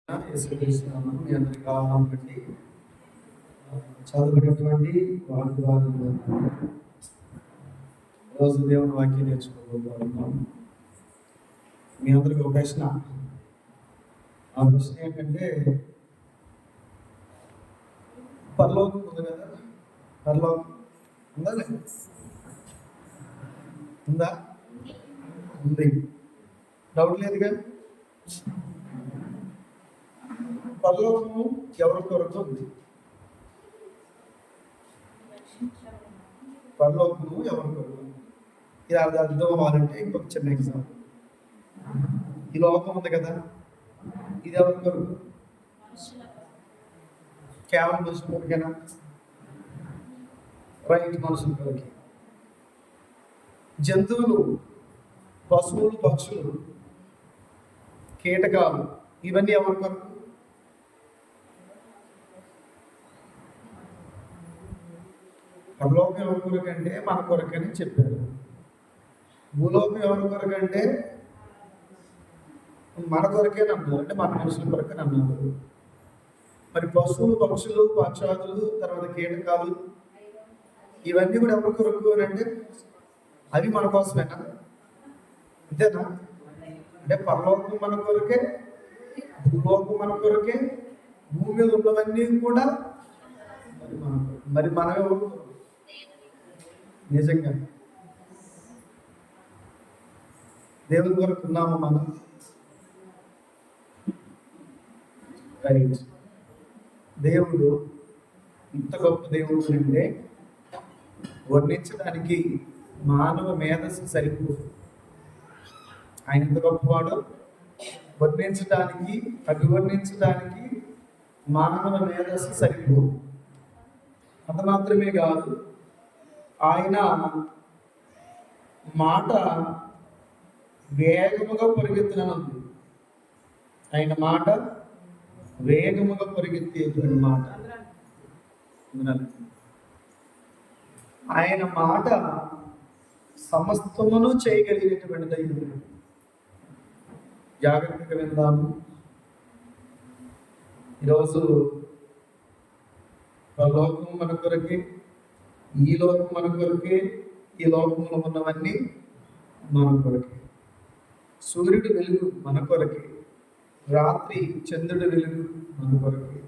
యేసుక్రీస్తునామమున మీ అందరికీ ఆహ్వానం బట్టి చదువుకున్నటువంటి వాగ్దానం రోజు దేవుని వాక్యం నేర్చుకోబోతున్నాం. మీ అందరికీ ఒక ప్రశ్న. ఆ ప్రశ్న ఏంటంటే, పరలోకం ఉంది కదా, పరలోకం ఉందా లేదా? ఉందా? ఉంది. డౌట్ లేదుగా. పరలోకము ఎవరి కొరకు ఉంది? పరలోకము ఎవరి కొరకు? ఇది అర్థం అవ్వాలంటే ఇంకొక చిన్న ఎగ్జాంపుల్. ఈ లోకం ఉంది కదా, ఇది ఎవరి కొరకు? కేవలం మనుషుల కొరకేనా? రైట్, మనుషుల కొరకే. జంతువులు, పశువులు, పక్షులు, కీటకాలు, ఇవన్నీ ఎవరి కొరకు? పరలోకం ఎవరి కొరకు అంటే మన కొరకని చెప్పారు. భూలోకం ఎవరి కొరకు అంటే మన కొరకే అన్నారు, అంటే మన మనుషుల కొరకని అన్నారు. మరి పశువులు, పక్షులు, పక్షాదులు, తర్వాత కీటకాలు, ఇవన్నీ కూడా ఎవరి కొరకు అని అంటే అవి మన కోసమేనా? అంతేనా? అంటే పరలోకం మన కొరకే, భూలోకం మన కొరకే, భూమి మీద ఉన్నవన్నీ కూడా మరి మనం ఎవరు? నిజంగా దేవుని కొరకు ఉన్నాము మనం. రైట్. దేవుడు ఇంత గొప్ప దేవుడు అంటే వర్ణించడానికి మానవ మేధస్సు సరిపోదు. ఆయన ఎంత గొప్పవాడు, వర్ణించడానికి, అభివర్ణించడానికి మానవ మేధస్సు సరిపోదు. అంత మాత్రమే కాదు, ఆయన మాట వేగముగా పరిగెత్తునంది. ఆయన మాట వేగముగా పరిగెత్తేటువంటి మాట. ఆయన మాట సమస్తమును చేయగలిగినటువంటి దైవం. జాగ్రత్తగా విందాము. ఈరోజు లోకం మన కొరకే, ఈ లోకం మన కొరకే, ఈ లోకంలో ఉన్నవన్నీ మన కొరకే. సూర్యుడు వెలుగు మన కొరకే, రాత్రి చంద్రుడి వెలుగు మన కొరకే.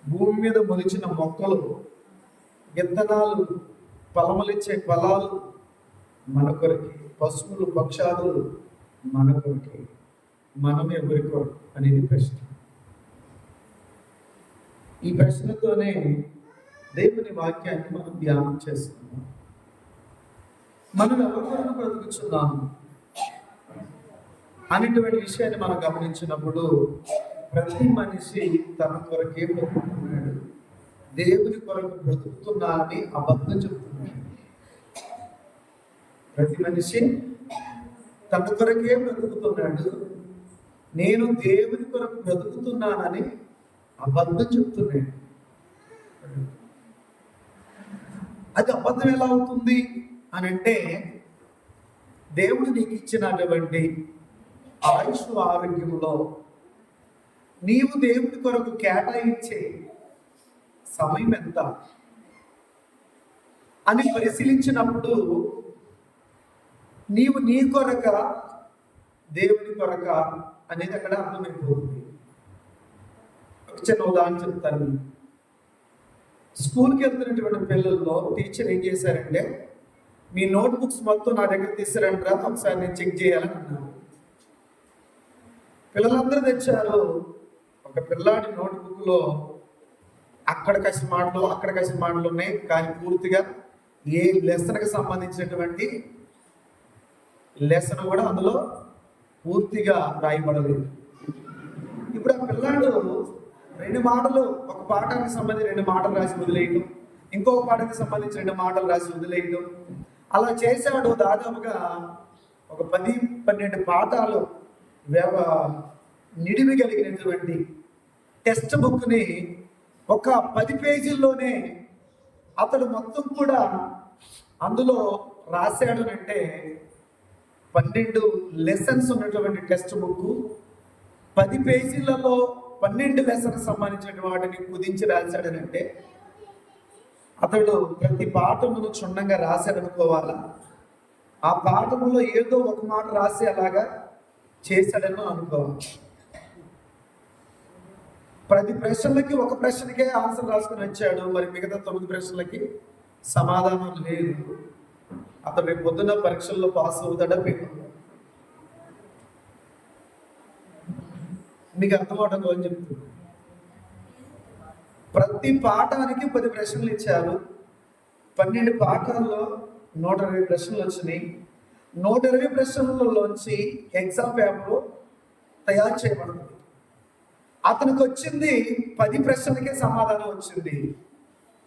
భూమి మీద మొలిచిన మొక్కలు, విత్తనాలు, ఫలములిచ్చే ఫలాలు మన కొరకే, పశువులు, పక్షాలు మన కొరకే. మనం ఎవరి కొరకు అనేది ప్రశ్న. ఈ ప్రశ్నతోనే దేవుని వాక్యాన్ని మనం ధ్యానం చేస్తున్నాం. మనం ఎవరి కొరకు బ్రతుకుతున్నాము అనేటువంటి విషయాన్ని మనం గమనించినప్పుడు ప్రతి మనిషి తన కొరకే బ్రతుకుతున్నాడు. దేవుని కొరకు బ్రతుకుతున్నా అని అబద్ధం చెప్తున్నాడు. ప్రతి మనిషి తన కొరకే బ్రతుకుతున్నాడు. నేను దేవుని కొరకు బ్రతుకుతున్నానని అబద్ధం చెప్తున్నాడు. అది అబద్ధం ఎలా అవుతుంది అని అంటే, దేవుడు నీకు ఇచ్చినటువంటి ఆయుష్, ఆరోగ్యంలో నీవు దేవుడి కొరకు కేటాయించే సమయం ఎంత అని పరిశీలించినప్పుడు నీవు నీ కొరక, దేవుని కొరక అనేది అక్కడ అర్థమైపోతుంది. ఒక చిన్న ఉదాహరణ చెప్తాను. స్కూల్కి వెళ్తున్నటువంటి పిల్లల్లో టీచర్ ఏం చేశారంటే, మీ నోట్బుక్స్ మొత్తం నా దగ్గర తీసుకురంటారా, ఒకసారి నేను చెక్ చేయాలని అన్నారు. పిల్లలందరూ తెచ్చారు. ఒక పిల్లాడి నోట్బుక్లో అక్కడ కసి మాటలు ఉన్నాయి, కానీ పూర్తిగా ఏ లెసన్కి సంబంధించినటువంటి లెసన్ కూడా అందులో పూర్తిగా రాయబడలేదు. ఇప్పుడు ఆ పిల్లాడు రెండు మాటలు, ఒక పాఠానికి సంబంధించి 2 మాటలు రాసి వదిలేయడం, ఇంకొక పాఠానికి సంబంధించి 2 మాటలు రాసి వదిలేయడం, అలా చేశాడు. దాదాపుగా ఒక 10-12 పాఠాలు నిడివి కలిగినటువంటి టెక్స్ట్ బుక్ని ఒక 10 పేజీల్లోనే అతడు మొత్తం కూడా అందులో రాశాడు. అంటే 12 లెసన్స్ ఉన్నటువంటి టెక్స్ట్ బుక్ 10 పేజీలలో 12 లెసన్స్ సంబంధించిన వాటిని కుదించి రాశాడనంటే అతడు ప్రతి పాఠమును క్షుణ్ణంగా రాశాడనుకోవాలా? ఆ పాఠములో ఏదో ఒక మాట రాసి అలాగా చేశాడని అనుకోవాలి. 10 ప్రశ్నలకి ఒక ప్రశ్నకే ఆన్సర్ రాసుకుని వచ్చాడు, మరి మిగతా 9 ప్రశ్నలకి సమాధానం లేదు. అతడు రేపు పొద్దున్న పరీక్షల్లో పాస్ అవుతాడా? మీకు అర్థమవడం అని చెప్తుంది. ప్రతి పాఠానికి 10 ప్రశ్నలు ఇచ్చారు. 12 పాఠాల్లో 120 ప్రశ్నలు వచ్చినాయి. 120 ప్రశ్నలలోంచి ఎగ్జామ్ పేపర్ తయారు చేయబడింది. అతనికి వచ్చింది 10 ప్రశ్నలకే సమాధానం వచ్చింది.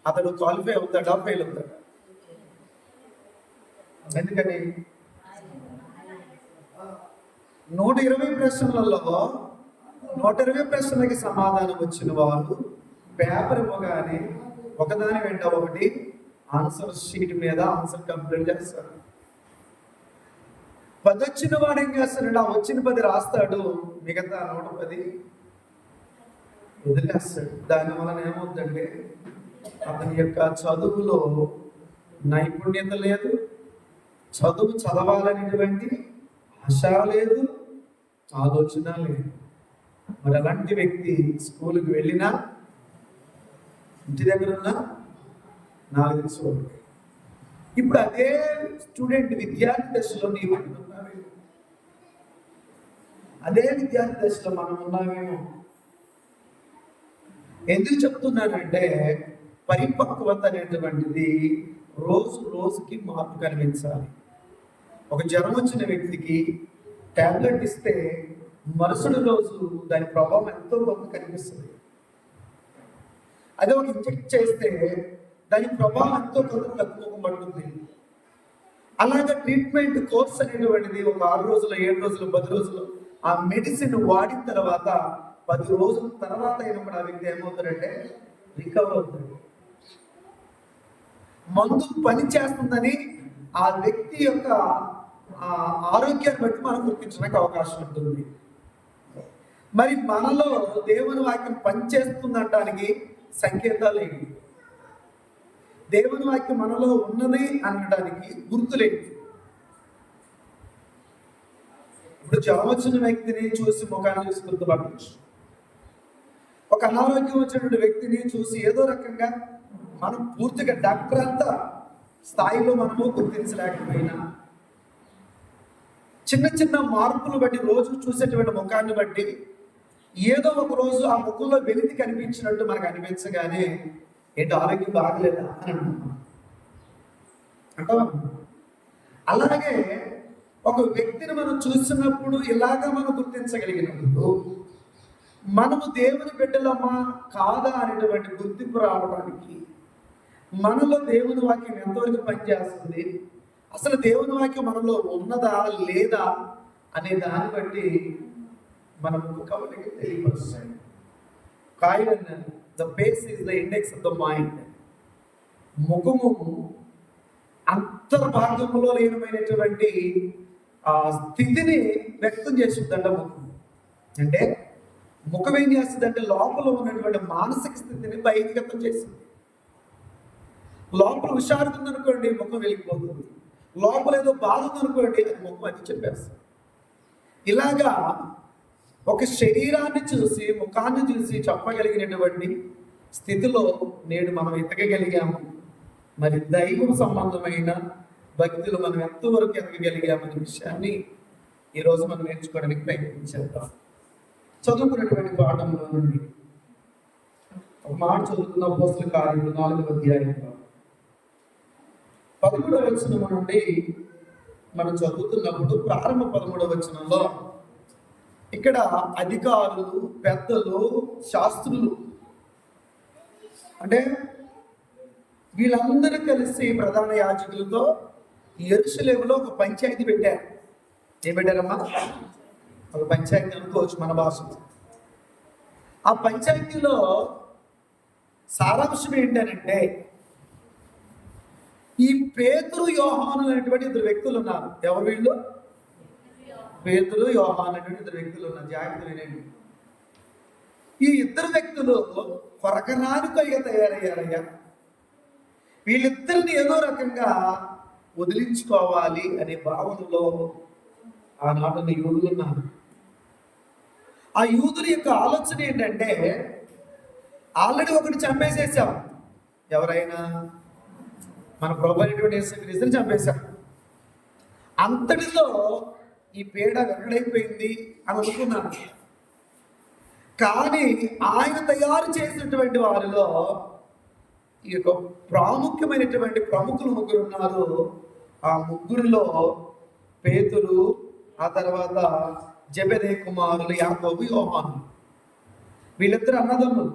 అతడు క్వాలిఫై అవుతాడా, ఫెయిల్ అవుతాడా? ఎందుకని 120 ప్రశ్నలలో 120 ప్రశ్నలకి సమాధానం వచ్చిన వారు పేపర్ ఇవ్వగానే ఒకదాని వెంట ఒకటి ఆన్సర్ షీట్ మీద ఆన్సర్ కంప్లీట్ చేస్తారు. 10 వచ్చిన వాడు ఏం చేస్తాడు? ఆ వచ్చిన 10 రాస్తాడు, మిగతా 110 వదిలేస్తాడు. దానివల్ల ఏమవుతుందంటే అతని యొక్క చదువులో నైపుణ్యత లేదు, చదువు చదవాలనేటువంటి ఆశ లేదు, ఆలోచన లేదు. మరి అలాంటి వ్యక్తి స్కూల్కి వెళ్ళినా ఇంటి దగ్గర ఉన్న 4 తెలుసుకోండి. ఇప్పుడు అదే స్టూడెంట్ విద్యార్థి దశలో నీవు ఉన్నావేమో, అదే విద్యార్థి దశలో మనం ఉన్నామేమో. ఎందుకు చెప్తున్నానంటే పరిపక్వత అనేటువంటిది రోజు రోజుకి మార్పు కనిపించాలి. ఒక జ్వరం వచ్చిన వ్యక్తికి టాబ్లెట్ ఇస్తే మరుసటి రోజు దాని ప్రభావం ఎంతో కొంత కనిపిస్తుంది. అదే ఒక ఇంజెక్ట్ చేస్తే దాని ప్రభావం ఎంతో కొంత తగ్గుముఖపడుతుంది. అలాగే ట్రీట్మెంట్ కోర్స్ అనేటువంటిది ఒక 6 రోజులు, 7 రోజులు, 10 రోజులు ఆ మెడిసిన్ వాడిన తర్వాత 10 రోజుల తర్వాత అయినప్పుడు ఆ వ్యక్తి ఏమవుతాడంటే రికవర్ అవుతాడు. మందు పని చేస్తుందని ఆ వ్యక్తి యొక్క ఆరోగ్యాన్ని బట్టి మనం గుర్తించడానికి అవకాశం ఉంటుంది. మరి మనలో దేవుని వాక్యం పనిచేస్తుందనడానికి సంకేతాలు ఏంటి? దేవుని వాక్యం మనలో ఉన్నది అనడానికి గుర్తులేంటి? ఇప్పుడు జ్వరం వచ్చిన వ్యక్తిని చూసి ముఖాన్ని చూసి గుర్తుపట్టవచ్చు. ఒక అనారోగ్యం వచ్చినటువంటి వ్యక్తిని చూసి ఏదో రకంగా మనం పూర్తిగా డాక్టర్ అంతా స్థాయిలో మనము గుర్తించలేకపోయినా చిన్న చిన్న మార్పులు బట్టి రోజు చూసేటువంటి ముఖాన్ని బట్టి ఏదో ఒక రోజు ఆ ముఖంలో వెలితి కనిపించినట్టు మనకు అనిపించగానే ఏంటి ఆరోగ్యం బాగలేదా అని అంటాం. అలాగే ఒక వ్యక్తిని మనం చూసినప్పుడు ఇలాగ మనం గుర్తించగలిగినప్పుడు మనము దేవుని బిడ్డలమ్మా కాదా అనేటువంటి గుర్తింపు రావడానికి మనలో దేవుని వాక్యం ఎంతవరకు పనిచేస్తుంది, అసలు దేవుని వాక్యం మనలో ఉన్నదా లేదా అనే దాన్ని బట్టి మన ముఖ కవలిక తెలియపరుస్తాయి. కాయన the face is the index of the mind. ముఖము అంతర్భాగంలో లేనమైనటువంటి ఆ స్థితిని వ్యక్తం చేస్తుందంట. ముఖం అంటే ముఖం ఏం చేస్తుందంటే లోపల ఉన్నటువంటి మానసిక స్థితిని బహిర్గతం చేస్తుంది. లోపల హుషారుగా ఉందనుకోండి ముఖం వెళ్ళిపోతుంది, లోపల ఏదో బాధ ఉందనుకోండి అది ముఖం అది చెప్పేస్తుంది. ఇలాగా ఒక శరీరాన్ని చూసి ముఖాన్ని చూసి చెప్పగలిగినటువంటి స్థితిలో నేడు మనం ఎదగగలిగాము. మరి దైవ సంబంధమైన భక్తులు మనం ఎంతవరకు ఎదగగలిగామనే విషయాన్ని ఈరోజు మనం నేర్చుకోవడానికి ప్రయత్నించేద్దాం. చదువుకున్నటువంటి పాఠంలో నుండి ఒక మాట చదువుతున్న అపోస్తలుల కార్యములు 4వ అధ్యాయంలో 13వ వచనం నుండి మనం చదువుతున్నప్పుడు ప్రారంభ 13వ వచనంలో ఇక్కడ అధికారులు, పెద్దలు, శాస్త్రులు అంటే వీళ్ళందరూ కలిసి ప్రధాన యాజకులతో యెరూషలేములో ఒక పంచాయతీ పెట్టారు. ఏం పెట్టారమ్మా? ఒక పంచాయతీ అనుకోవచ్చు మన భాషలో. ఆ పంచాయతీలో సారాంశం ఏంటంటే ఈ పేతురు, యోహాను అనేటువంటి 2 వ్యక్తులు ఉన్నారు. ఎవరు వీళ్ళు? పేతురు, యోహాను అనేటువంటి 2 వ్యక్తులు ఉన్నారు. జాగ్రత్త వినండి. ఈ ఇద్దరు వ్యక్తులు కొరకరానికైగా తయారయ్యారయ్యా. వీళ్ళిద్దరిని ఏదో రకంగా వదిలించుకోవాలి అనే భావనలో ఆనాడున్న యూదులు ఉన్నారు. ఆ యూదుల యొక్క ఆలోచన ఏంటంటే, ఆల్రెడీ ఒకటి చంపేసేసాం. ఎవరైనా మన ప్రభు అయినటువంటి యేసుక్రీస్తుని చంపేశాం. అంతటితో ఈ పీడ వెల్లడైపోయింది అని అనుకున్నాను. కానీ ఆయన తయారు చేసినటువంటి వారిలో ఈ యొక్క ప్రాముఖ్యమైనటువంటి ప్రముఖులు ముగ్గురు ఉన్నారు. ఆ ముగ్గురులో పేతురు, ఆ తర్వాత జెబెదయి కుమారులు యాకోబు, యోహాను. వీళ్ళిద్దరు అన్నదమ్ములు,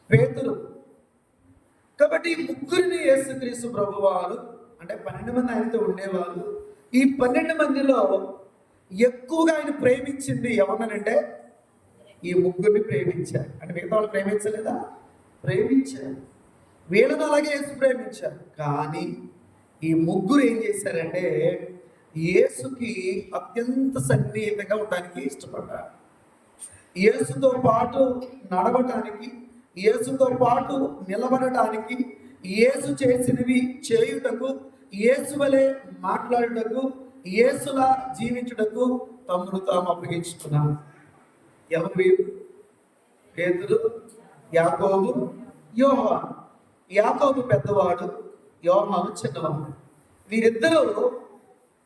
పేతురు. కాబట్టి ఈ ముగ్గురిని యేసుక్రీస్తు ప్రభువారు, అంటే 12 మంది ఆయనతో ఉండేవారు. ఈ 12 మందిలో ఎక్కువగా ఆయన ప్రేమించింది ఎవరినంటే ఈ ముగ్గురిని ప్రేమించారు. అంటే మిగతా వాళ్ళు ప్రేమించలేదా? ప్రేమించారు. వీళ్ళని అలాగే యేసు ప్రేమించారు. కానీ ఈ ముగ్గురు ఏం చేశారంటే యేసుకి అత్యంత సన్నిహితంగా ఉండడానికి ఇష్టపడ్డారు. యేసుతో పాటు నడవటానికి, యేసుతో పాటు నిలబడటానికి, యేసు చేసినవి చేయుటకు, యేసు వలె మాట్లాడుటకు, యేసులా జీవించుటకు తమను తాము అప్పగించుకున్నారు. ఎవరు వీరు? పేతురు, యాకోబు, యోహాను. యాకోబు పెద్దవాడు, యోహాను చిన్నవాడు. వీరిద్దరూ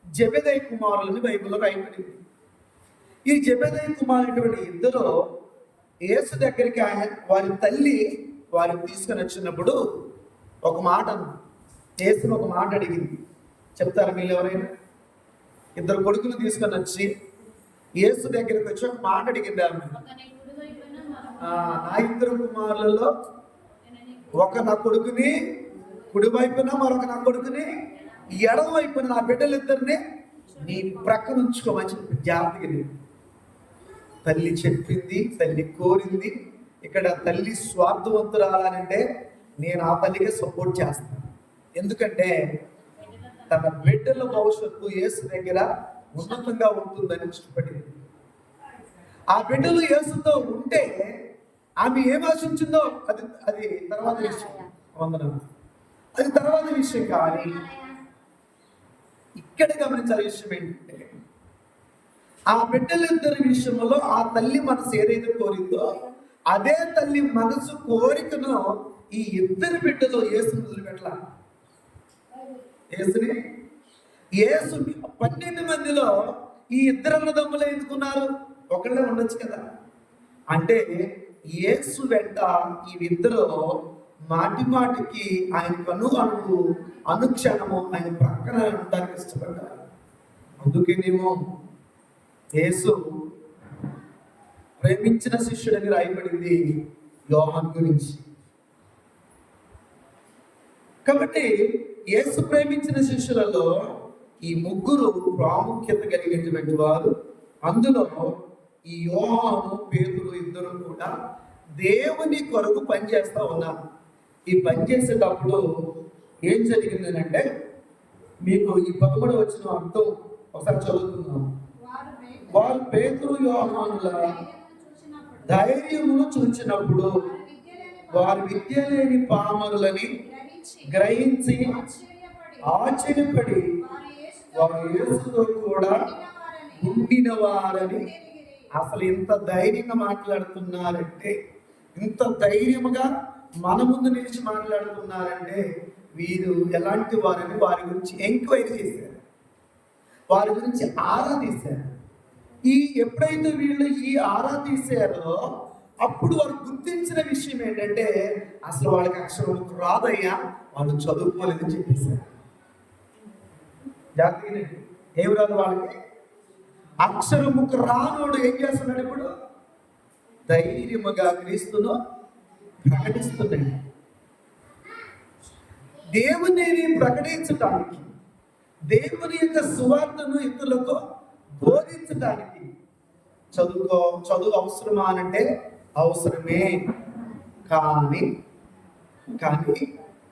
జెబెదయి కుమారులని బైబిల్లో రాయబడింది. ఈ జెబెదయి కుమారులైనటువంటి ఇద్దరు యేసు దగ్గరికి వారి తల్లి వారిని తీసుకొని వచ్చినప్పుడు ఒక మాట యేసుని ఒక మాట అడిగింది. చెప్తారా మీరు ఎవరైనా? ఇద్దరు కొడుకులు తీసుకొని వచ్చి యేసు దగ్గరికి వచ్చి ఒక మాట అడిగింది ఆమె. నా ఇద్దరు కుమారులలో ఒక నా కొడుకుని కుడి వైపున, మరొక నా కొడుకుని ఎడమ వైపున, నా బిడ్డలిద్దరిని నీ ప్రక్కన ఉంచుకోమని చెప్పి జాగ్రత్తగా తల్లి చెప్పింది, తల్లి కోరింది. ఇక్కడ తల్లి స్వార్థవంతురాలంటే నేను ఆ తల్లికి సపోర్ట్ చేస్తాను. ఎందుకంటే తన బిడ్డల భవిష్యత్తు యేసు దగ్గర ఉన్నతంగా ఉంటుందని ఇష్టపడింది. ఆ బిడ్డలు యేసుతో ఉంటే ఆమె ఏం ఆశించిందో అది అది తర్వాత విషయం. వందనం, అది తర్వాత విషయం. కానీ ఇక్కడ గమనించాల్సిన విషయం ఏంటంటే ఆ బిడ్డలిద్దరి విషయంలో ఆ తల్లి మనసు ఏదైతే కోరిందో అదే తల్లి మనసు కోరికను ఈ ఇద్దరు బిడ్డలు యేసుని వదిలిపెట్టాల. యేసుని 12 మందిలో ఈ ఇద్దరు అన్నదమ్ములు ఎందుకున్నారు? ఒకళ్ళే ఉండొచ్చు కదా. అంటే యేసు వెంట ఈ ఇద్దరు మాటి మాటికి ఆయనకు అనుక్షణము ఆయన ప్రక్కన ఉండడానికి ఇష్టపడ్డారు. అందుకేనేమో యేసు ప్రేమించిన శిష్యుడని రాయబడింది యోహాను గురించి. కాబట్టి యేసు ప్రేమించిన శిష్యులలో ఈ ముగ్గురు ప్రాముఖ్యత కలిగినటువంటి వారు. అందులో ఈ యోహాను, పేతురు ఇద్దరు కూడా దేవుని కొరకు పనిచేస్తా ఉన్నారు. ఈ పని చేసేటప్పుడు ఏం జరిగిందనంటే, మీకు ఈ 11వ వచనం అర్థం ఒకసారి చదువుతున్నాం. వారు పేతురు యోహానుల ధైర్యమును చూచినప్పుడు వారు విద్య లేని పామరులని గ్రహించి ఆశ్చర్యపడి వారు యేసుతో కూడా ఉండిన వారని. అసలు ఇంత ధైర్యంగా మాట్లాడుతున్నారంటే, ఇంత ధైర్యముగా మన ముందు నిలిచి మాట్లాడుతున్నారంటే వీరు ఎలాంటి వారని వారి గురించి ఎంక్వైరీ చేశారు, వారి గురించి ఆరా తీశారు. ఎప్పుడైతే వీళ్ళు ఈ ఆరా తీశారో అప్పుడు వారు గుర్తించిన విషయం ఏంటంటే అసలు వాళ్ళకి అక్షరం రాదయ్యా, వాళ్ళు చదువుకోలేదని చెప్పేశారు. జాగ్రత్తగా ఏమి రాదు వాళ్ళకి? అక్షరముకు రానోడు ఏం చేస్తున్నాడు? ఇప్పుడు ధైర్యముగా క్రీస్తును ప్రకటిస్తున్నాడు. దేవుని ప్రకటించడానికి, దేవుని యొక్క సువార్తను ఇతరులకు బోధించడానికి చదువు అవసరమా అంటే అవసరమే. కానీ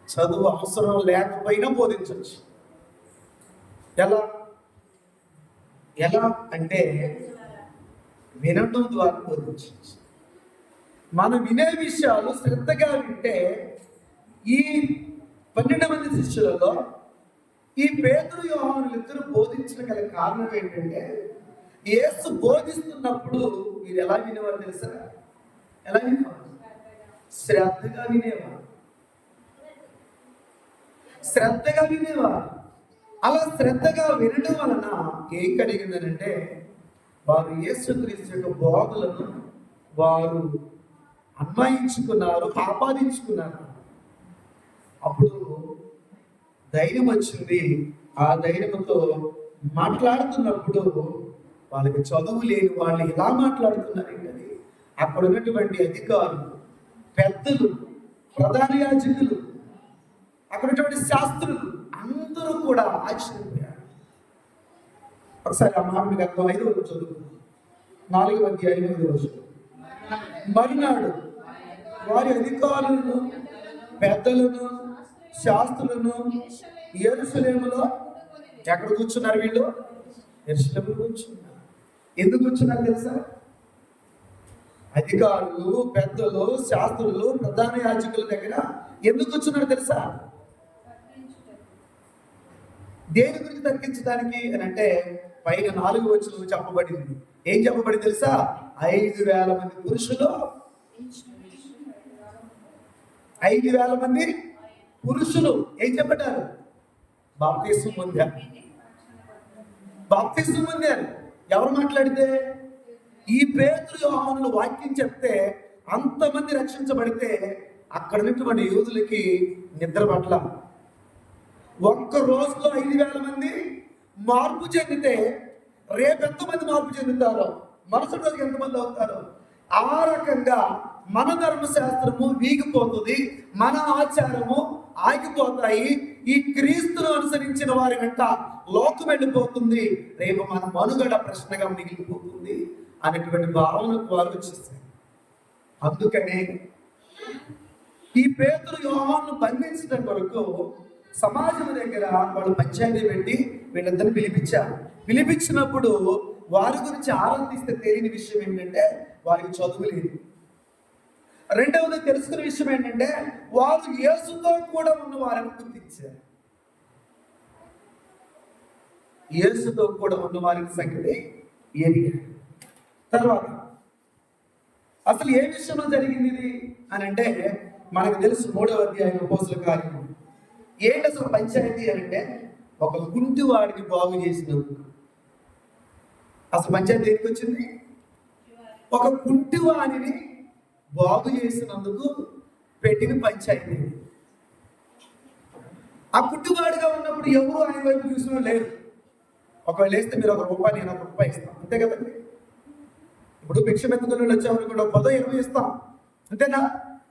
చదువు అవసరం లేకపోయినా బోధించవచ్చు. ఎలా అంటే వినడం ద్వారా బోధించవచ్చు. మనం వినే విషయాలు శ్రద్ధగా వింటే ఈ 12 మంది శిష్యులలో ఈ పేతురు యోహానులు ఇద్దరు బోధించిన గల కారణం ఏంటంటే, యేసు బోధిస్తున్నప్పుడు వీరు ఎలా వినేవారు తెలుసా? ఎలా వినేవారు? శ్రద్ధగా వినేవారు. శ్రద్ధగా వినేవారు. అలా శ్రద్ధగా వినడం వలన ఏం కలిగిందనంటే, వారు యేసుక్రీస్తు యొక్క బోధలను వారు అన్వయించుకున్నారు, ఆపాదించుకున్నారు. అప్పుడు ధైర్యం వచ్చింది. ఆ ధైర్యంతో మాట్లాడుతున్నప్పుడు వాళ్ళకి చదువు లేని వాళ్ళు ఎలా మాట్లాడుతున్నారు ఏంటని అక్కడ ఉన్నటువంటి అధికారులు, పెద్దలు, ప్రధాన యాజకులు, అక్కడ ఉన్నటువంటి శాస్త్రులు అందరూ కూడా ఆశ్చర్యపోయారు. ఒకసారి ఆ మాట మీకు అర్థం 5వ చదువు 4వ అధ్యాయం 8వ వచనం. మరునాడు వారి అధికారులను, పెద్దలను, శాస్త్రులను యెరూషలేములో ఎక్కడ కూర్చున్నారు? వీళ్ళు యెరూషలేములో కూర్చున్నారు. ఎందుకు కూర్చున్నారు తెలుసా? అధికారులు, పెద్దలు, శాస్త్రులు, ప్రధాన యాజకుల దగ్గర ఎందుకు కూర్చున్నారు తెలుసా? దేని గురించి తర్కించడానికి అని అంటే పైన 4వ వచనంలో చెప్పబడింది. ఏం చెప్పబడింది తెలుసా? 5,000 మంది పురుషులు, 5,000 మంది పురుషులు ఏం చెప్పారు? బాప్తిస్మం పొందారు. బాప్తిస్మం పొందారు. ఎవరు మాట్లాడితే? ఈ పేతురు యోహానులు వాక్యం చెప్తే అంతమంది రక్షించబడితే అక్కడ ఉన్నటువంటి యూదులకి నిద్ర పట్ల. ఒక్క రోజులో 5,000 మంది మార్పు చెందితే రేపు ఎంతమంది మార్పు చెందుతారో, మరుసటి రోజుకి ఎంతమంది అవుతారో. ఆ రకంగా మన ధర్మశాస్త్రము వీగిపోతుంది, మన ఆచారము ఆగిపోతాయి. ఈ క్రీస్తును అనుసరించిన వారి వెంట లోకం వెళ్ళిపోతుంది, రేపు మన మనుగడ ప్రశ్నగా మిగిలిపోతుంది అనేటువంటి భావనకు వారు వచ్చేస్తారు. అందుకనే ఈ పేతురు యోహానును బంధించడం కొరకు సమాజం దగ్గర వాళ్ళు పంచాయతీ పెట్టి వీళ్ళందరినీ పిలిపించినప్పుడు వారి గురించి ఆరాధిస్తే తెలియని విషయం ఏంటంటే వారికి చదువు లేదు. రెండవది తెలుసుకున్న విషయం ఏంటంటే వారు యేసుతో కూడా ఉన్న వారిని గుర్తించారు. యేసుతో కూడా ఉన్న వారికి సంగతి ఎరిగారు. తర్వాత అసలు ఏ విషయంలో జరిగింది ఇది అని అంటే మనకు తెలుసు 3వ అధ్యాయం అపోస్తలుల కార్యము. ఏంటి అసలు పంచాయతీ అని అంటే ఒక కుంటివాడిని బాగు చేసినందుకు. అసలు పంచాయతీ దేనికి వచ్చింది? ఒక కుంటివాడిని బాగు చేసినందుకు పెట్టిన పంచాయతీ. ఆ కుంటివాడిగా ఉన్నప్పుడు ఎవరు ఆయన వైపు చూసిన లేరు. ఒకవేళ వేస్తే మీరు ₹1 నేను ₹1 ఇస్తాను, అంతే కదండి. ఇప్పుడు భిక్ష మెత్తుకుని వచ్చామని కూడా 10, 20 ఇస్తాం, అంతేనా?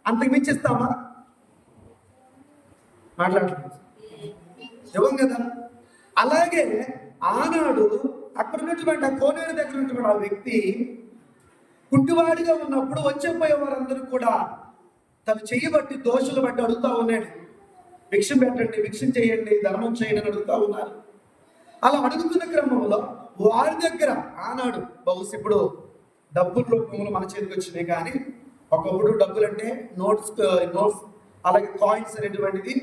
అంతకు మించి ఇస్తామా? మాట్లాడుతుంది ఇవ్వం కదా. అలాగే ఆనాడు అక్కడ ఉన్నటువంటి ఆ కోనేరు దగ్గర ఉన్నటువంటి ఆ వ్యక్తి కుంటివాడిగా ఉన్నప్పుడు వచ్చేపోయే వారందరూ కూడా తను చేయబట్టి దోషులు బట్టి అడుగుతా ఉన్నాడు, భిక్షం పెట్టండి, భిక్షం చేయండి, ధర్మం చేయండి అని అడుగుతా ఉన్నారు. అలా అడుగుతున్న క్రమంలో వారి దగ్గర ఆనాడు బహుశా ఇప్పుడు డబ్బుల రూపంలో మన చేతికి వచ్చినాయి, కానీ ఒకప్పుడు డబ్బులు అంటే నోట్స్ అలాగే కాయిన్స్ అనేటువంటిది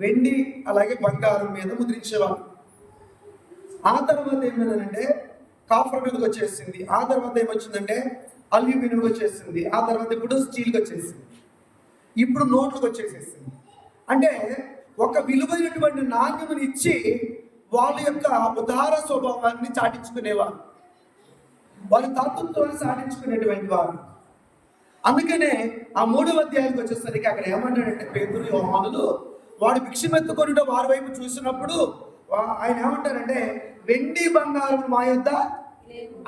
వెండి అలాగే బంగారం మీద ముద్రించేవారు. ఆ తర్వాత ఏమైందంటే కాఫర్ మీదకి వచ్చేసింది. ఆ తర్వాత ఏమొచ్చిందంటే అల్యూమినియం వచ్చేసింది. ఆ తర్వాత ఇప్పుడు స్టీల్కి వచ్చేసింది. ఇప్పుడు నోట్లకు వచ్చేసేసింది. అంటే ఒక విలువైనటువంటి నాణ్యముని ఇచ్చి వాళ్ళ యొక్క ఉదార స్వభావాన్ని చాటించుకునేవారు, వాళ్ళ తత్వత్వాన్ని చాటించుకునేటువంటి వారు. అందుకనే ఆ 3వ అధ్యాయానికి వచ్చేసరికి అక్కడ ఏమంటాడంటే పేతురు యోహానులు వాడు భిక్షమెత్తుకొని వారి వైపు చూసినప్పుడు ఆయన ఏమంటారంటే వెండి బంగారం మా యొద్ద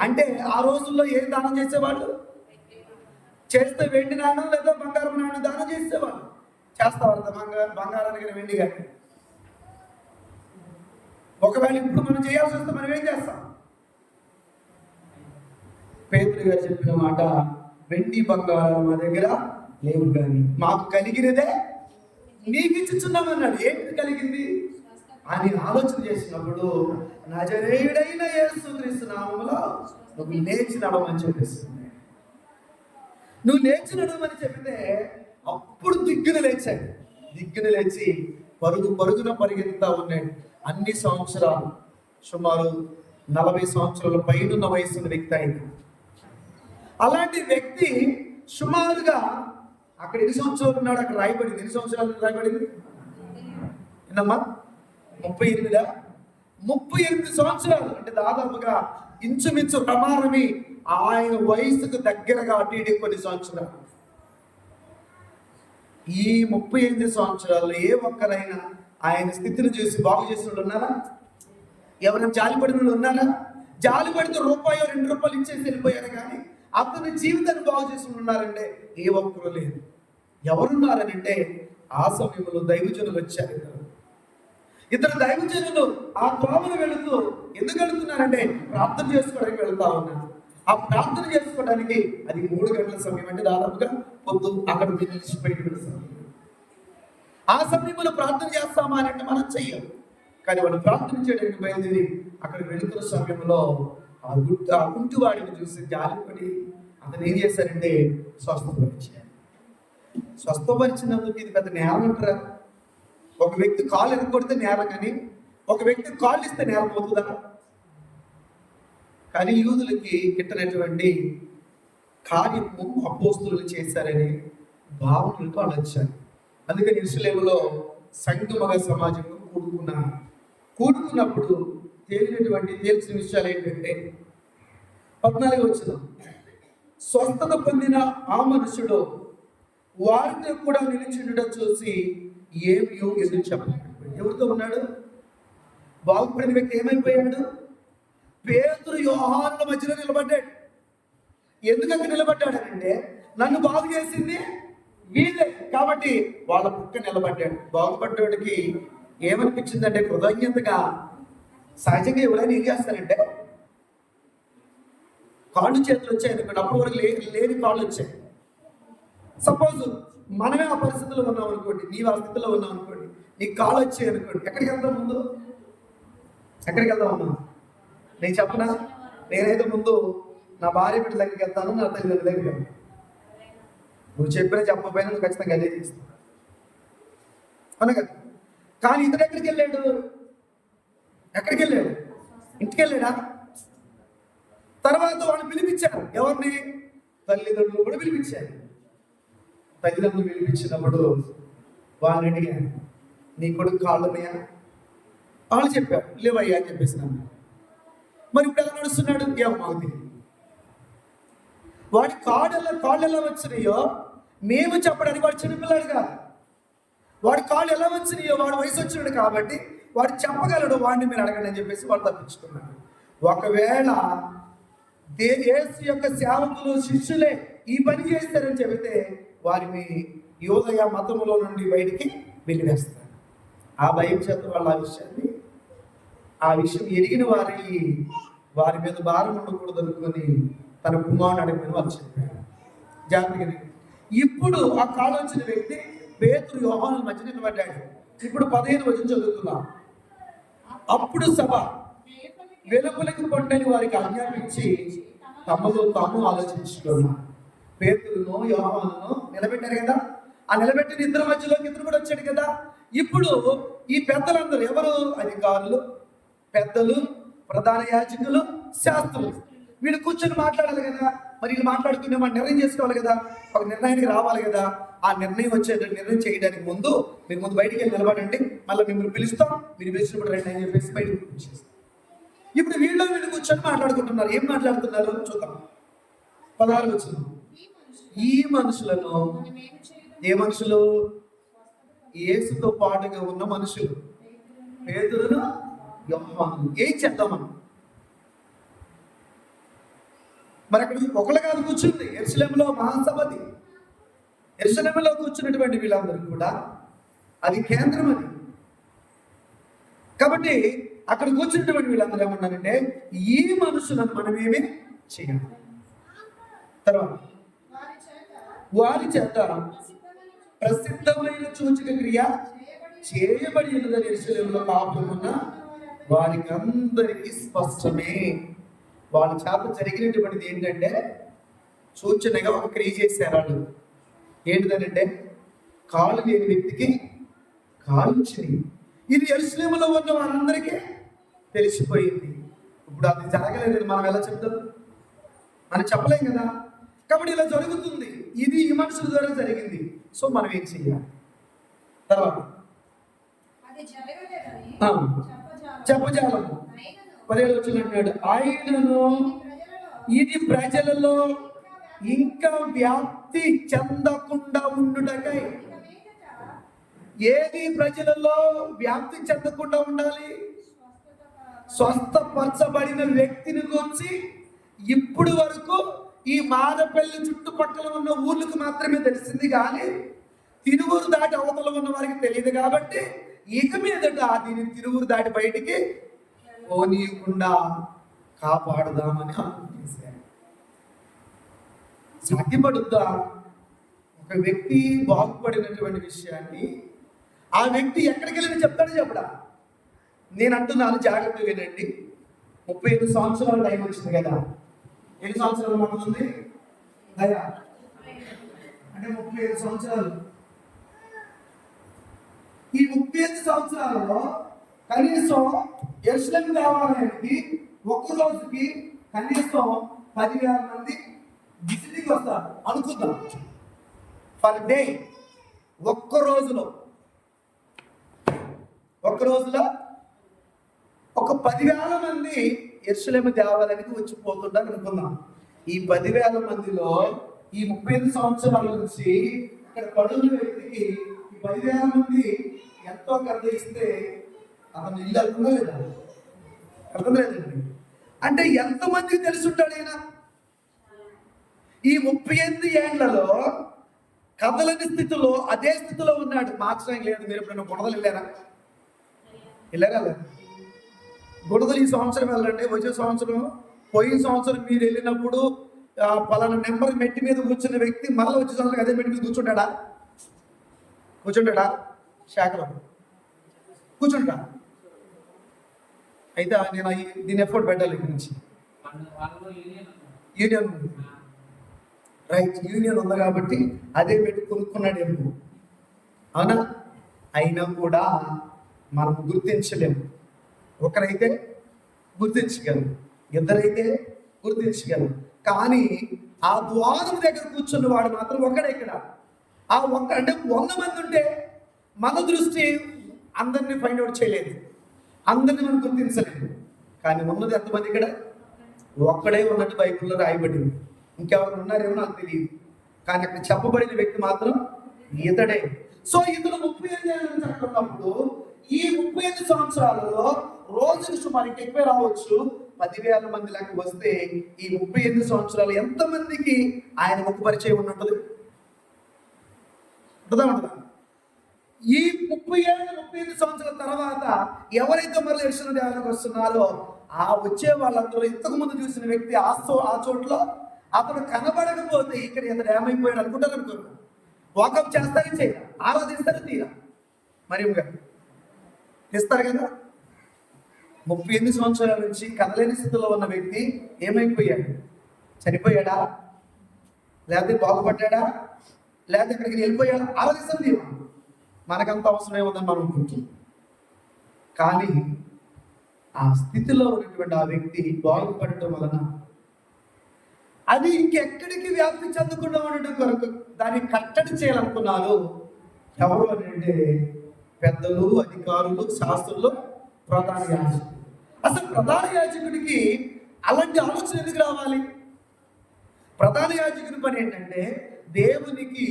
అంటే ఆ రోజుల్లో ఏం దానం చేసేవాళ్ళు? చేస్తే వెండి నాణ్యం లేదా బంగారం నాణ్యం దానం చేసేవాళ్ళు. చేస్తావారు బంగారానికి వెండి కానీ. ఒకవేళ ఇప్పుడు మనం చేయాల్సి వస్తే మనం ఏం చేస్తాం? పేతురు గారు చెప్పిన మాట, వెండి బంగారం మా దగ్గర లేవు కానీ మాకు కలిగినదే నీకు ఇచ్చుచున్నామన్నాడు. ఏంటి కలిగింది అని ఆలోచన చేసినప్పుడు నజరేయుడైన యేసుక్రీస్తు నామములో నువ్వు లేచి నడవమని చెప్పేస్తుంది. నువ్వు లేచి నడవమని చెబితే అప్పుడు దిగ్గున లేచి పరుగున పరిగెత్తుతా ఉన్నాడు. అన్ని సంవత్సరాలు, సుమారు 40 సంవత్సరాల పైనున్న వయసున్న వ్యక్తి అయింది. అలాంటి వ్యక్తి సుమారుగా అక్కడ ఎన్ని సంవత్సరాలు ఉన్నాడు? అక్కడ రాయబడింది. ఎన్ని సంవత్సరాలు రాయబడింది? ఏంటమ్మా? 38 సంవత్సరాలు. అంటే దాదాపుగా ఇంచుమించు ప్రమాణమి ఆయన వయసుకు దగ్గరగా అటు ఇటు కొన్ని సంవత్సరాలు. ఈ 38 సంవత్సరాల్లో ఏ ఒక్కరైనా ఆయన స్థితిని చూసి బాగు చేసిన వాళ్ళు ఉన్నారా? ఎవరైనా జాలిపడిన వాళ్ళు ఉన్నారా? జాలిపడితే రూపాయో 2 రూపాయలు ఇచ్చేసి వెళ్ళిపోయారు, కానీ అతని జీవితాన్ని బాగు చేసిన ఉన్నారంటే ఏ ఒక్కరు లేదు. ఎవరున్నారనంటే ఆ సమయంలో దైవజనులు వచ్చారు. ఇద్దరు దైవజనులు ఆ త్రోవను వెళుతూ ఎందుకు వెళుతున్నారంటే ప్రార్థన చేసుకోవడానికి వెళ్తా ఉన్నారు. ఆ ప్రార్థన చేసుకోవడానికి అది 3 గంటల సమయం, అంటే దాదాపుగా పొద్దు అక్కడ నిలిచిపోయిన సమయం. ఆ సమయంలో ప్రార్థన చేస్తామా అని అంటే మనం చెయ్యం, కానీ వాళ్ళు ప్రార్థన చేయడానికి బయలుదేరి అక్కడ వెళుతున్న సమయంలో ఆ కుంటివాడిని చూసి జాలిపడి అతను ఏం చేశారంటే స్వస్థపరిచినందుకు ఇది పెద్ద నేరం అంటారా? ఒక వ్యక్తి కాలు ఎరగొడితే నేరం, కానీ ఒక వ్యక్తి కాళ్ళు ఇస్తే నేరం అవుతుందా? కానీ యూదులకి గిట్టనటువంటి కార్యము అపోస్తులు చేశారని భావనలతో వచ్చారు. అందుకని యెరూషలేములో సంఘముగా సమాజంలో కూడుకున్నప్పుడు తేల్చిన విషయాలు ఏంటంటే 14వ వచనం, స్వస్థత పొందిన ఆ మనుషుడు వారితో కూడా నిలిచిండడం చూసి ఏమియో ఎదురు చెప్పాడు. ఎవరితో ఉన్నాడు? బాగుపడిన వ్యక్తి ఏమైపోయాడు? పేతురు యోహానుల మధ్యలో నిలబడ్డాడు. ఎందుకంటే నిలబడ్డాడనంటే నన్ను బాగు చేసింది వీళ్ళే కాబట్టి వాళ్ళ పక్క నిలబడ్డాడు. బాగుపడ్డాడికి ఏమనిపించిందంటే కృతజ్ఞతగా, సహజంగా ఎవరైనా ఏం చేస్తారంటే కాళ్ళు చేతులు వచ్చాయి అనుకోండి, అప్పుడు వరకు లేని కాళ్ళు వచ్చాయి. సపోజ్ మనమే ఆ పరిస్థితిలో ఉన్నాం అనుకోండి, నీవు ఆ స్థితిలో ఉన్నాం అనుకోండి, నీకు కాళ్ళు వచ్చాయి అనుకోండి, ఎక్కడికి వెళ్తాం? ముందు ఎక్కడికి వెళ్దామన్నా? నేను చెప్పనా? నేనైతే ముందు నా భార్య బిడ్డ దగ్గరికి వెళ్తాను, నా తల్లిదండ్రుల దగ్గరికి వెళ్తాను. నువ్వు చెప్పినా చెప్పకపోయినా నువ్వు ఖచ్చితంగా అదే చేస్తావు అనగా. కానీ ఇతడు ఎక్కడికి వెళ్ళాడు? ఇంటికి వెళ్ళాడా? తర్వాత వాడిని పిలిపించారు. ఎవరిని? తల్లిదండ్రులు కూడా పిలిపించారు. తల్లిదండ్రులు పిలిపించినప్పుడు వాళ్ళని అడిగాను, నీ కొడుకు కాళ్ళు ఉన్నాయా? వాళ్ళు చెప్పారు, లేవయ్యా అని చెప్పేసినాను. మరి ఇప్పుడు ఎలా నడుస్తున్నాడు? మాకు తెలియదు. వాడి కాళ్ళు ఎలా వచ్చినాయో మేము చెప్పడానికి వాడు చిన్నపిల్లాడు కాదు. వాడి కాళ్ళు ఎలా వచ్చినాయో వాడు వయసు వచ్చినాడు కాబట్టి వాడు చెప్పగలడు, వాడిని మీరు అడగండి అని చెప్పేసి వాడు తప్పించుకున్నాడు. ఒకవేళ యేసు యొక్క సేవకులు శిష్యులే ఈ పని చేస్తారని చెబితే వారిని యోదయ మతములో నుండి బయటికి వెలివేస్తారు. ఆ భయం చేత వాళ్ళు ఆ విషయం ఎరిగిన వారి మీద భారం ఉండకూడదు అనుకొని తన కుమారుని అడిగిన వాళ్ళు చెప్పారు. జాగ్రత్తగా ఇప్పుడు ఆ కాలం వచ్చిన వ్యక్తి పేతురు యోహానుల మధ్య నిలబడ్డాడు. ఇప్పుడు 15వ వచనం చదువుతున్నాం. అప్పుడు సభ వెలుపలికి పొండని వారికి ఆజ్ఞాపించి తమలో తాము ఆలోచించుకున్నారు. పేతురును యోహానును నిలబెట్టారు కదా, ఆ నిలబెట్టిన ఇద్దరి మధ్యలోకి ఇద్దరు కూడా వచ్చాడు కదా. ఇప్పుడు ఈ పెద్దలందరూ ఎవరు? అధికారులు, పెద్దలు, ప్రధాన యాజకులు, శాస్త్రులు. వీళ్ళు కూర్చొని మాట్లాడాలి కదా. మరి వీళ్ళు మాట్లాడుకునే మనం నిర్ణయం చేసుకోవాలి కదా, ఒక నిర్ణయానికి రావాలి కదా. ఆ నిర్ణయం చేయడానికి ముందు మీరు ముందు బయటికి వెళ్ళి నిలబడండి, మళ్ళీ మిమ్మల్ని పిలుస్తాం, మీరు పిలిచినప్పుడు రండి అని చెప్పేసి బయటకు పిలిచేస్తాం. ఇప్పుడు వీళ్ళు కూర్చొని మాట్లాడుకుంటున్నారు. ఏం మాట్లాడుతున్నారు చూద్దాం. 16 వచనం, ఈ మనుషులను, ఏ మనుషులు? యేసుతో పాటుగా ఉన్న మనుషులు, పేతురును యోహానును. ఏం చేద్దామని మరి అక్కడ ఒకళ్ళు కాదు కూర్చుంది. యెరూషలేములో మహాసభది. యెరూషలేములో కూర్చున్నటువంటి వీళ్ళందరూ కూడా అది కేంద్రం అది. కాబట్టి అక్కడ కూర్చున్నటువంటి వీళ్ళందరూ ఏమన్నారంటే ఈ మనుషులను మనమేమి చేయాలి. తర్వాత వారి చేత ప్రసిద్ధమైన సూచక క్రియ చేయబడి ఉన్నదని యెరూషలేములో కాపురమున్న వారికి అందరికీ స్పష్టమే. వాళ్ళ చేత జరిగినటువంటిది ఏంటంటే సూచనగా ఒక క్రియ చేశారు వాళ్ళు. ఏంటిదనంటే కాళ్ళు లేని వ్యక్తికి కాళ్ళు వచ్చినాయి. ఇది యెరూషలేములో ఉన్న వారందరికీ తెలిసిపోయింది. ఇప్పుడు అది జరగలేదని మనం ఎలా చెప్తాం? మనం చెప్పలేం కదా. కాబట్టి ఇలా జరుగుతుంది. ఇది ఈ మనుషుల ద్వారా జరిగింది. సో మనం ఏం చెయ్యాలి? తర్వాత చెప్పజాలము 17 వచ్చిన అంటున్నాడు, ఆయనను ఇది ప్రజలలో ఇంకా వ్యాప్తి చెందకుండా ఉండుటకై. ఏది ప్రజలలో వ్యాప్తి చెందకుండా ఉండాలి? స్వస్థపరచబడిన వ్యక్తిని గురించి ఇప్పుడు వరకు ఈ మారపల్లి చుట్టుపక్కల ఉన్న ఊర్లకు మాత్రమే తెలిసింది, కానీ తిరువురు దాటి అవతల ఉన్న వారికి తెలియదు. కాబట్టి ఇక మీదట దీన్ని తిరువురు దాటి బయటికి పోనీయకుండా కాపాడుదామని అనుకుంటున్నాను. సాధ్యపడుద్దా? ఒక వ్యక్తి బాగుపడినటువంటి విషయాన్ని ఆ వ్యక్తి ఎక్కడికి వెళ్ళి చెప్తాడో చెప్పడా? నేను అంటున్నాను, జాగ్రత్తగా వినండి. 35 సంవత్సరాల టైం వచ్చింది కదా. ఎన్ని సంవత్సరాలు మాకు ఉంది? దయా అంటే 35 సంవత్సరాలు. ఈ 35 సంవత్సరాలలో కనీసం యెరూషలేము దేవాలయానికి ఒక్క రోజుకి కనీసం 10,000 మంది విజిటింగ్ వస్తారు అనుకుందాం. పర్ డే, ఒక్క రోజులో ఒక 10,000 మంది యెరూషలేము దేవాలయానికి వచ్చిపోతుంటారు అనుకుందాం. ఈ 10,000 మందిలో ఈ 35 సంవత్సరాల నుంచి ఇక్కడ పడున్న వ్యక్తికి ఈ 10,000 మంది ఎంతో ఖర్చు ఇస్తే అతను ఇల్లు అర్థంగా లేదా? అర్థం లేదండి. అంటే ఎంతమందికి తెలుసుంటాడు ఈయన? ఈ 38 ఏళ్లలో కదలని స్థితిలో అదే స్థితిలో ఉన్నాడు. మార్చడం లేదు. మీరు ఎప్పుడైనా బుడదలు వెళ్ళారా? బుడదలు ఈ సంవత్సరం వెళ్ళండి, వచ్చే సంవత్సరం, పోయిన సంవత్సరం మీరు వెళ్ళినప్పుడు పలానా నెంబర్ మెట్టి మీద కూర్చున్న వ్యక్తి మళ్ళీ వచ్చే సంవత్సరం అదే మెట్టి మీద కూర్చుంటాడా? శాఖలో కూర్చుంటా. అయితే నేను దీని ఎఫర్ట్ పెట్టాలి. ఇక్కడ నుంచి యూనియన్ ఉంది, రైట్? యూనియన్ ఉంది కాబట్టి అదే పెట్టి కొనుక్కున్నాడు ఎప్పుడు, అవునా? అయినా కూడా మనం గుర్తించలేము. ఒకరైతే గుర్తించగలరు, ఇద్దరైతే గుర్తించగలరు, కానీ ఆ ద్వారం దగ్గర కూర్చున్న వాడు మాత్రం ఒకడే. ఇక్కడ ఆ ఒక్క అంటే 100 మంది ఉంటే మన దృష్టి అందరినీ ఫైండ్ అవుట్ చేయలేదు, అందరినీ మనం గుర్తించలేదు. కానీ ఉన్నది ఎంతమంది? ఇక్కడ ఒక్కడే ఉన్నట్టు బైబిల్లో రాయబడింది. ఇంకెవరు ఉన్నారేమో నాకు తెలియదు, కానీ అక్కడ చెప్పబడిన వ్యక్తి మాత్రం ఇతడే. సో ఇతను 35 ఏళ్ళ నుంచి అక్కడ ఉన్నప్పుడు ఈ 35 సంవత్సరాలలో రోజుకి సుమారు ఎక్కువ రావచ్చు 10,000 మంది లెక్క వస్తే ఈ 38 సంవత్సరాలు ఎంతమందికి ఆయన ముఖ పరిచయం ఉన్నట్టు ఉంటుందా? ఈ 35 సంవత్సరాల తర్వాత ఎవరైతే మరలా యెరూషలేము దేవాలయానికి వస్తున్నారో ఆ వచ్చే వాళ్ళందరూ ఇంతకు ముందు చూసిన వ్యక్తి ఆ చోట్ల అతను కనబడకపోతే ఇక్కడ ఇతడు ఏమైపోయాడు అనుకుంటారు. వాకప్ చేస్తారు, చేయరా? ఆరాధిస్తారు, తీరా? మరి ఇస్తారు కదా. 38 సంవత్సరాల నుంచి కదలేని స్థితిలో ఉన్న వ్యక్తి ఏమైపోయాడు? చనిపోయాడా? లేకపోతే బాగుపడ్డా? లేకపోతే ఇక్కడికి వెళ్ళిపోయాడా? ఆరాధిస్తారు, తీరా? మనకంత అవసరం ఏముందని మనం అనుకుంటున్నాం. కానీ ఆ స్థితిలో ఉన్నటువంటి ఆ వ్యక్తి బాగుపడటం వలన అది ఇంకెక్కడికి వ్యాప్తి చెందకుండా ఉండడం కొరకు దాన్ని కట్టడి చేయాలనుకున్నారు. ఎవరు అని అంటే పెద్దలు, అధికారులు, శాస్త్రులు, ప్రధాన యాజకుడు. అసలు ప్రధాన యాజకుడికి అలాంటి ఆలోచన ఎందుకు రావాలి? ప్రధాన యాజకుడి పని ఏంటంటే దేవునికి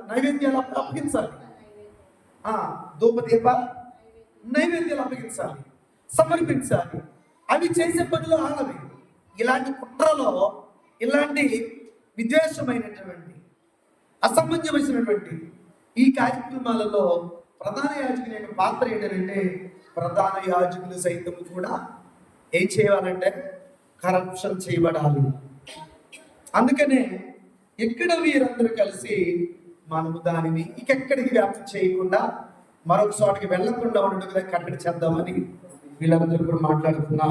నైవేద్యాలు అప్పగించాలి, ధూపదీప నైవేద్యాలు అప్పగించాలి, సమర్పించాలి. అవి చేసే పనిలో ఆనవి. ఇలాంటి కుట్రలో, ఇలాంటి విద్వేషమైనటువంటి, అసమంజసమైనటువంటి ఈ కార్యక్రమాలలో ప్రధాన యాజకుని యొక్క పాత్ర ఏంటంటే ప్రధాన యాజకులు సైతం కూడా ఏం చేయాలంటే కరప్షన్ చేయబడాలి. అందుకనే ఇక్కడ వీరందరూ కలిసి మనము దానిని ఇంకెక్కడికి వ్యాప్తి చేయకుండా మరొక చోటకి వెళ్లకుండా ఉండడం కట్టడి చేద్దామని వీళ్ళందరూ కూడా మాట్లాడుతున్నారు.